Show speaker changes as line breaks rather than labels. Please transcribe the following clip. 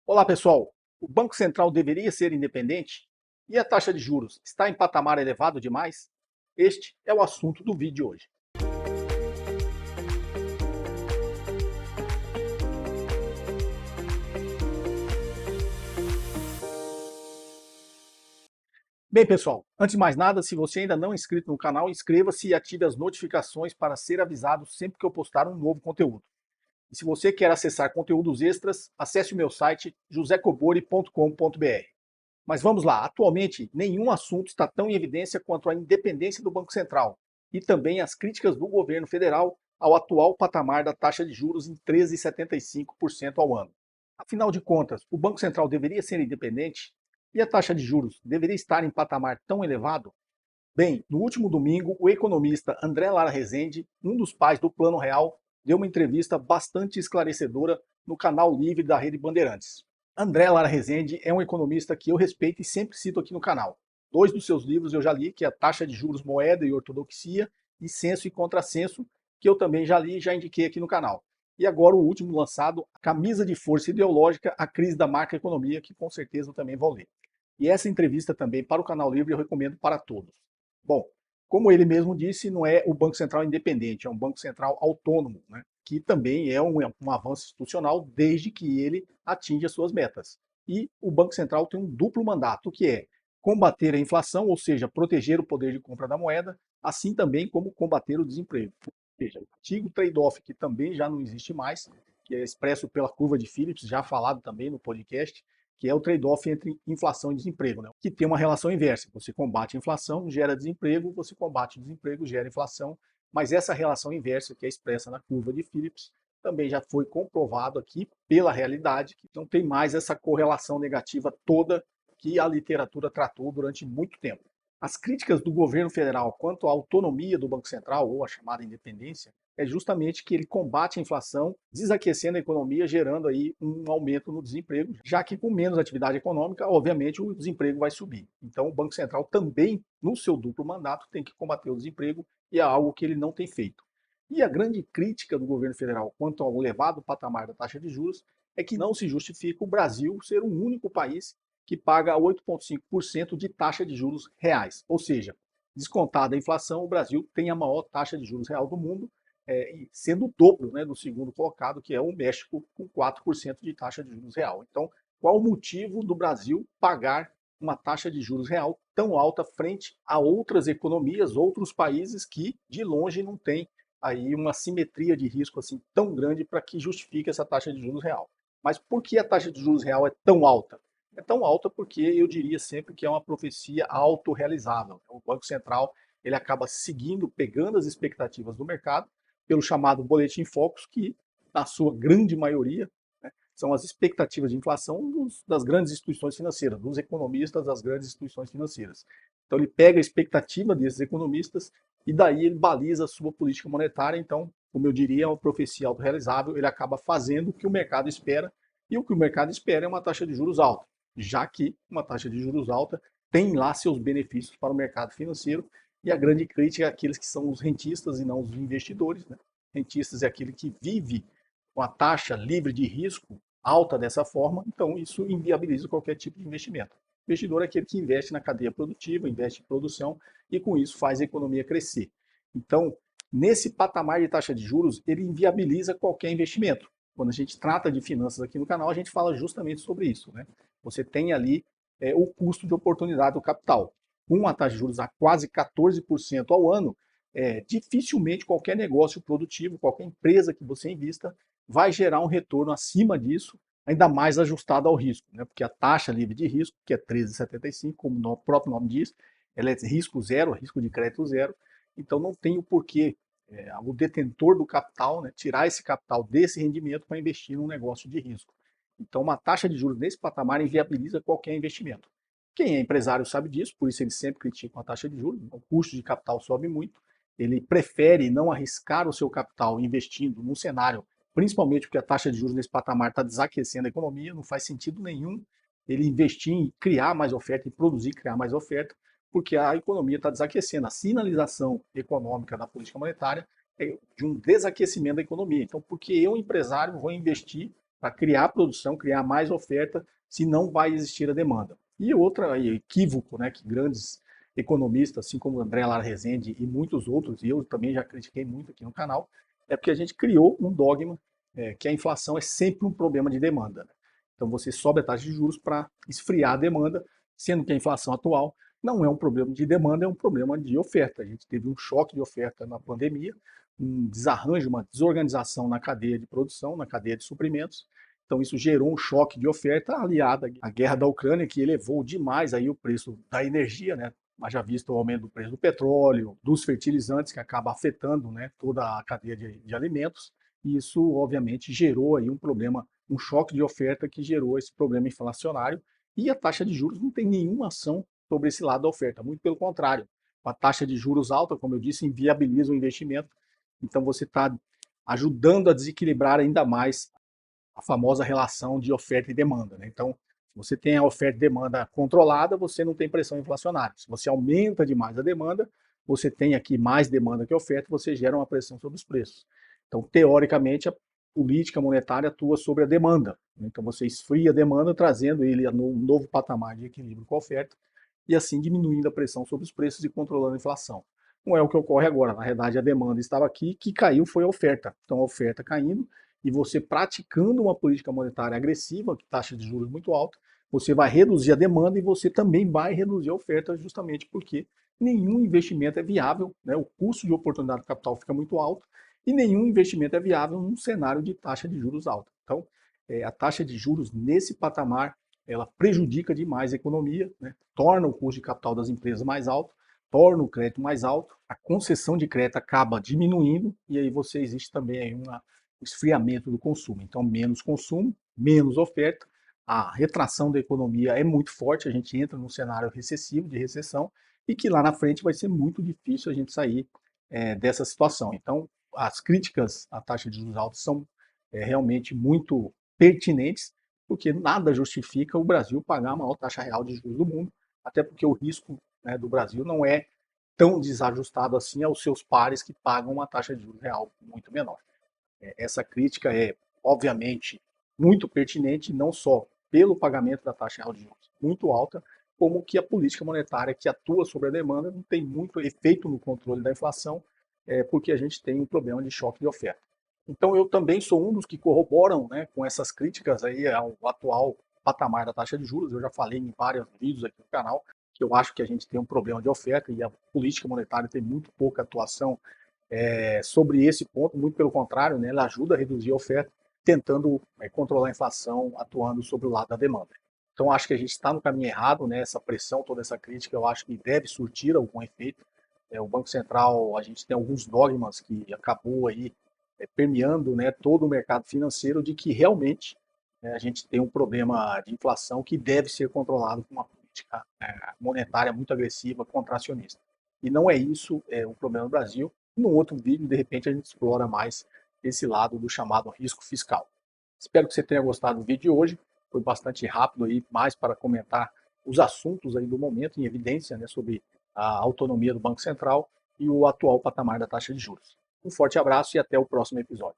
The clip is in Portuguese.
Olá, pessoal. O Banco Central deveria ser independente? E a taxa de juros está em patamar elevado demais? Este é o assunto do vídeo de hoje. Bem, pessoal, antes de mais nada, se você ainda não é inscrito no canal, inscreva-se e ative as notificações para ser avisado sempre que eu postar um novo conteúdo. E se você quer acessar conteúdos extras, acesse o meu site josecobori.com.br. Mas vamos lá, atualmente nenhum assunto está tão em evidência quanto a independência do Banco Central e também as críticas do governo federal ao atual patamar da taxa de juros em 13,75% ao ano. Afinal de contas, o Banco Central deveria ser independente e a taxa de juros deveria estar em patamar tão elevado? Bem, no último domingo, o economista André Lara Rezende, um dos pais do Plano Real, deu uma entrevista bastante esclarecedora no canal Livre da Rede Bandeirantes. André Lara Rezende é um economista que eu respeito e sempre cito aqui no canal. Dois dos seus livros eu já li, que é a Taxa de Juros, Moeda e Ortodoxia, e Senso e Contrassenso, que eu também já li e já indiquei aqui no canal. E agora o último lançado, Camisa de Força Ideológica, a Crise da Macroeconomia, que com certeza eu também vou ler. E essa entrevista também para o Canal Livre eu recomendo para todos. Bom, como ele mesmo disse, não é o Banco Central independente, é um Banco Central autônomo, né? Que também é um avanço institucional desde que ele atinja suas metas. E o Banco Central tem um duplo mandato, que é combater a inflação, ou seja, proteger o poder de compra da moeda, assim também como combater o desemprego. Ou seja, o antigo trade-off, que também já não existe mais, que é expresso pela curva de Phillips, já falado também no podcast, que é o trade-off entre inflação e desemprego, né? Que tem uma relação inversa. Você combate a inflação, gera desemprego, você combate o desemprego, gera inflação, mas essa relação inversa que é expressa na curva de Phillips também já foi comprovado aqui pela realidade, que não tem mais essa correlação negativa toda que a literatura tratou durante muito tempo. As críticas do governo federal quanto à autonomia do Banco Central, ou a chamada independência, é justamente que ele combate a inflação, desaquecendo a economia, gerando aí um aumento no desemprego, já que com menos atividade econômica, obviamente, o desemprego vai subir. Então, o Banco Central também, no seu duplo mandato, tem que combater o desemprego e é algo que ele não tem feito. E a grande crítica do governo federal quanto ao elevado patamar da taxa de juros é que não se justifica o Brasil ser o único país que paga 8,5% de taxa de juros reais. Ou seja, descontada a inflação, o Brasil tem a maior taxa de juros real do mundo, sendo o dobro, né, do segundo colocado, que é o México, com 4% de taxa de juros real. Então, qual o motivo do Brasil pagar uma taxa de juros real tão alta frente a outras economias, outros países que, de longe, não têm aí uma simetria de risco assim tão grande para que justifique essa taxa de juros real? Mas por que a taxa de juros real é tão alta? É tão alta porque eu diria sempre que é uma profecia autorrealizável. O Banco Central ele acaba seguindo, pegando as expectativas do mercado, pelo chamado boletim Focus, que, na sua grande maioria, né, são as expectativas de inflação das grandes instituições financeiras, dos economistas das grandes instituições financeiras. Então ele pega a expectativa desses economistas e daí ele baliza a sua política monetária. Então, como eu diria, é uma profecia autorrealizável, ele acaba fazendo o que o mercado espera, e o que o mercado espera é uma taxa de juros alta, já que uma taxa de juros alta tem lá seus benefícios para o mercado financeiro, e a grande crítica é aqueles que são os rentistas e não os investidores. Né? Rentistas é aquele que vive com a taxa livre de risco alta dessa forma, então isso inviabiliza qualquer tipo de investimento. O investidor é aquele que investe na cadeia produtiva, investe em produção e com isso faz a economia crescer. Então, nesse patamar de taxa de juros, ele inviabiliza qualquer investimento. Quando a gente trata de finanças aqui no canal, a gente fala justamente sobre isso. Né? Você tem ali o custo de oportunidade do capital. Com uma taxa de juros a quase 14% ao ano, dificilmente qualquer negócio produtivo, qualquer empresa que você invista, vai gerar um retorno acima disso, ainda mais ajustado ao risco, né? Porque a taxa livre de risco, que é 13,75, como o próprio nome diz, ela é risco zero, risco de crédito zero, então não tem o porquê o detentor do capital, né, tirar esse capital desse rendimento para investir num negócio de risco. Então, uma taxa de juros nesse patamar inviabiliza qualquer investimento. Quem é empresário sabe disso, por isso eles sempre criticam a taxa de juros. O custo de capital sobe muito. Ele prefere não arriscar o seu capital investindo num cenário, principalmente porque a taxa de juros nesse patamar está desaquecendo a economia, não faz sentido nenhum ele investir em criar mais oferta, em produzir, criar mais oferta, porque a economia está desaquecendo. A sinalização econômica da política monetária é de um desaquecimento da economia. Então, por que eu, empresário, vou investir para criar produção, criar mais oferta, se não vai existir a demanda. E outra equívoco, né, que grandes economistas, assim como André Lara Rezende e muitos outros, e eu também já critiquei muito aqui no canal, é porque a gente criou um dogma que a inflação é sempre um problema de demanda. Né? Então você sobe a taxa de juros para esfriar a demanda, sendo que a inflação atual não é um problema de demanda, é um problema de oferta. A gente teve um choque de oferta na pandemia, um desarranjo, uma desorganização na cadeia de produção, na cadeia de suprimentos. Então isso gerou um choque de oferta aliado à guerra da Ucrânia, que elevou demais aí o preço da energia, né? Mas já visto o aumento do preço do petróleo, dos fertilizantes, que acaba afetando, né, toda a cadeia de alimentos. E isso, obviamente, gerou aí um problema, um choque de oferta que gerou esse problema inflacionário. E a taxa de juros não tem nenhuma ação sobre esse lado da oferta, muito pelo contrário. A taxa de juros alta, como eu disse, inviabiliza o investimento. Então você está ajudando a desequilibrar ainda mais a famosa relação de oferta e demanda. Né? Então, se você tem a oferta e demanda controlada, você não tem pressão inflacionária. Se você aumenta demais a demanda, você tem aqui mais demanda que oferta, você gera uma pressão sobre os preços. Então, teoricamente, a política monetária atua sobre a demanda. Então, você esfria a demanda, trazendo ele a um novo patamar de equilíbrio com a oferta, e assim diminuindo a pressão sobre os preços e controlando a inflação. Não é o que ocorre agora. Na verdade, a demanda estava aqui, que caiu foi a oferta. Então, a oferta caindo, e você praticando uma política monetária agressiva, taxa de juros muito alta, você vai reduzir a demanda e você também vai reduzir a oferta, justamente porque nenhum investimento é viável, né? O custo de oportunidade do capital fica muito alto e nenhum investimento é viável num cenário de taxa de juros alta. Então, a taxa de juros nesse patamar, ela prejudica demais a economia, né? Torna o custo de capital das empresas mais alto, torna o crédito mais alto, a concessão de crédito acaba diminuindo e aí você existe também aí uma esfriamento do consumo. Então, menos consumo, menos oferta, a retração da economia é muito forte, a gente entra num cenário recessivo, de recessão, e que lá na frente vai ser muito difícil a gente sair dessa situação. Então, as críticas à taxa de juros altos são realmente muito pertinentes, porque nada justifica o Brasil pagar a maior taxa real de juros do mundo, até porque o risco, né, do Brasil não é tão desajustado assim aos seus pares que pagam uma taxa de juros real muito menor. Essa crítica é, obviamente, muito pertinente, não só pelo pagamento da taxa real de juros muito alta, como que a política monetária que atua sobre a demanda não tem muito efeito no controle da inflação, porque a gente tem um problema de choque de oferta. Então, eu também sou um dos que corroboram, né, com essas críticas aí ao atual patamar da taxa de juros. Eu já falei em vários vídeos aqui no canal que eu acho que a gente tem um problema de oferta e a política monetária tem muito pouca atuação sobre esse ponto, muito pelo contrário, né, ela ajuda a reduzir a oferta, tentando controlar a inflação, atuando sobre o lado da demanda. Então, acho que a gente está no caminho errado, né, essa pressão, toda essa crítica, eu acho que deve surtir algum efeito. O Banco Central, a gente tem alguns dogmas que acabou aí permeando, né, todo o mercado financeiro de que realmente a gente tem um problema de inflação que deve ser controlado com uma política monetária muito agressiva, contracionista. E não é isso o problema do Brasil. Num outro vídeo, de repente, a gente explora mais esse lado do chamado risco fiscal. Espero que você tenha gostado do vídeo de hoje. Foi bastante rápido aí, mais para comentar os assuntos aí do momento em evidência, né, sobre a autonomia do Banco Central e o atual patamar da taxa de juros. Um forte abraço e até o próximo episódio.